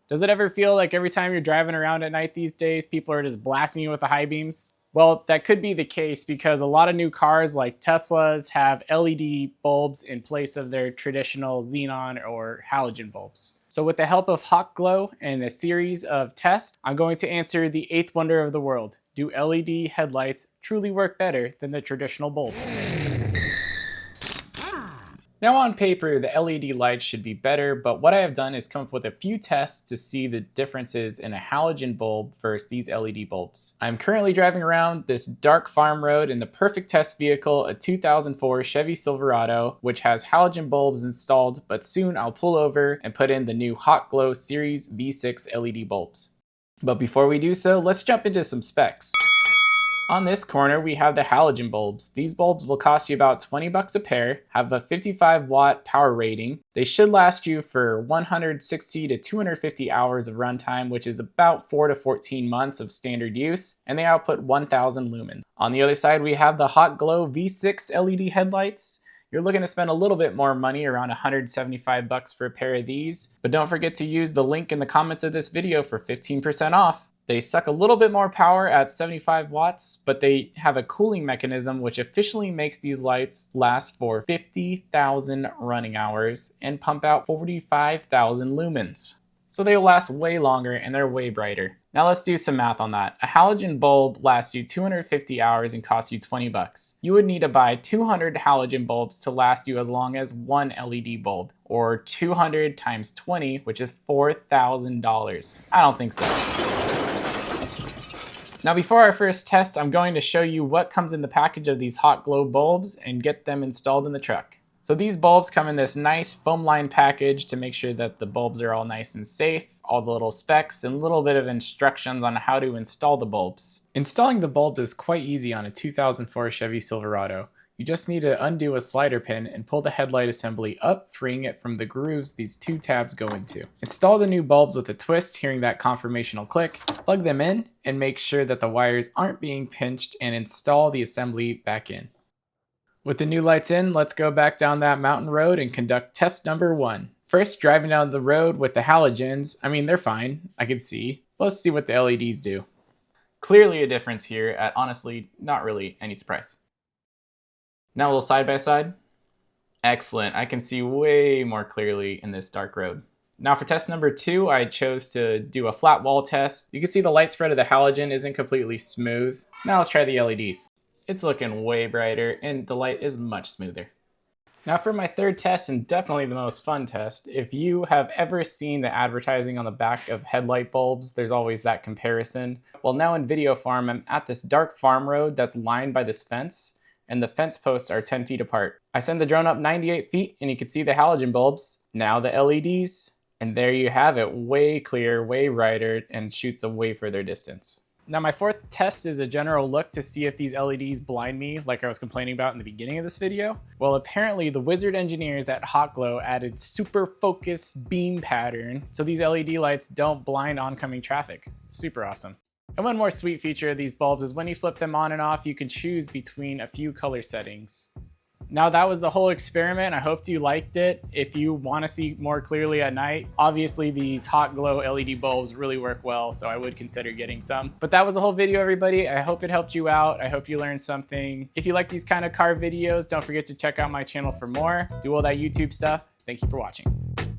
Does it ever feel like every time you're driving around at night these days, people are just blasting you with the high beams? Well, that could be the case because a lot of new cars like Teslas have LED bulbs in place of their traditional xenon or halogen bulbs. So with the help of Hawkglow and a series of tests, I'm going to answer the eighth wonder of the world. Do LED headlights truly work better than the traditional bulbs? Now on paper, the LED lights should be better, but what I have done is come up with a few tests to see the differences in a halogen bulb versus these LED bulbs. I'm currently driving around this dark farm road in the perfect test vehicle, a 2004 Chevy Silverado, which has halogen bulbs installed, but soon I'll pull over and put in the new Hawkglow Series V6 LED bulbs. But before we do so, let's jump into some specs. On this corner, we have the halogen bulbs. These bulbs will cost you about 20 bucks a pair, have a 55 watt power rating. They should last you for 160 to 250 hours of runtime, which is about 4 to 14 months of standard use, and they output 1000 lumen. On the other side, we have the Hawkglow V6 LED headlights. You're looking to spend a little bit more money, around 175 bucks for a pair of these, but don't forget to use the link in the comments of this video for 15% off. They suck a little bit more power at 75 watts, but they have a cooling mechanism which officially makes these lights last for 50,000 running hours and pump out 45,000 lumens. So they'll last way longer and they're way brighter. Now let's do some math on that. A halogen bulb lasts you 250 hours and costs you 20 bucks. You would need to buy 200 halogen bulbs to last you as long as one LED bulb, or 200 times 20, which is $4,000. I don't think so. Now before our first test, I'm going to show you what comes in the package of these Hawkglow bulbs and get them installed in the truck. So these bulbs come in this nice foam lined package to make sure that the bulbs are all nice and safe, all the little specs, and a little bit of instructions on how to install the bulbs. Installing the bulb is quite easy on a 2004 Chevy Silverado. You just need to undo a slider pin and pull the headlight assembly up, freeing it from the grooves these two tabs go into. Install the new bulbs with a twist, hearing that confirmational click, plug them in, and make sure that the wires aren't being pinched, and install the assembly back in. With the new lights in, let's go back down that mountain road and conduct test number 1. First, driving down the road with the halogens, they're fine, I can see. Let's see what the LEDs do. Clearly a difference here at honestly not really any surprise. Now a little side by side. Excellent, I can see way more clearly in this dark road. Now for test number 2, I chose to do a flat wall test. You can see the light spread of the halogen isn't completely smooth. Now let's try the LEDs. It's looking way brighter and the light is much smoother. Now for my third test, and definitely the most fun test, if you have ever seen the advertising on the back of headlight bulbs, there's always that comparison. Well, now in video form, I'm at this dark farm road that's lined by this fence, and the fence posts are 10 feet apart. I send the drone up 98 feet and you can see the halogen bulbs, now the LEDs, and there you have it, way clear, way brighter, and shoots a way further distance. Now my fourth test is a general look to see if these LEDs blind me, like I was complaining about in the beginning of this video. Well, apparently the wizard engineers at Hawkglow added super focus beam pattern so these LED lights don't blind oncoming traffic. It's super awesome. And one more sweet feature of these bulbs is when you flip them on and off, you can choose between a few color settings. Now that was the whole experiment. I hope you liked it. If you want to see more clearly at night, obviously these Hawkglow LED bulbs really work well, so I would consider getting some. But that was the whole video, everybody. I hope it helped you out. I hope you learned something. If you like these kind of car videos, don't forget to check out my channel for more. Do all that YouTube stuff. Thank you for watching.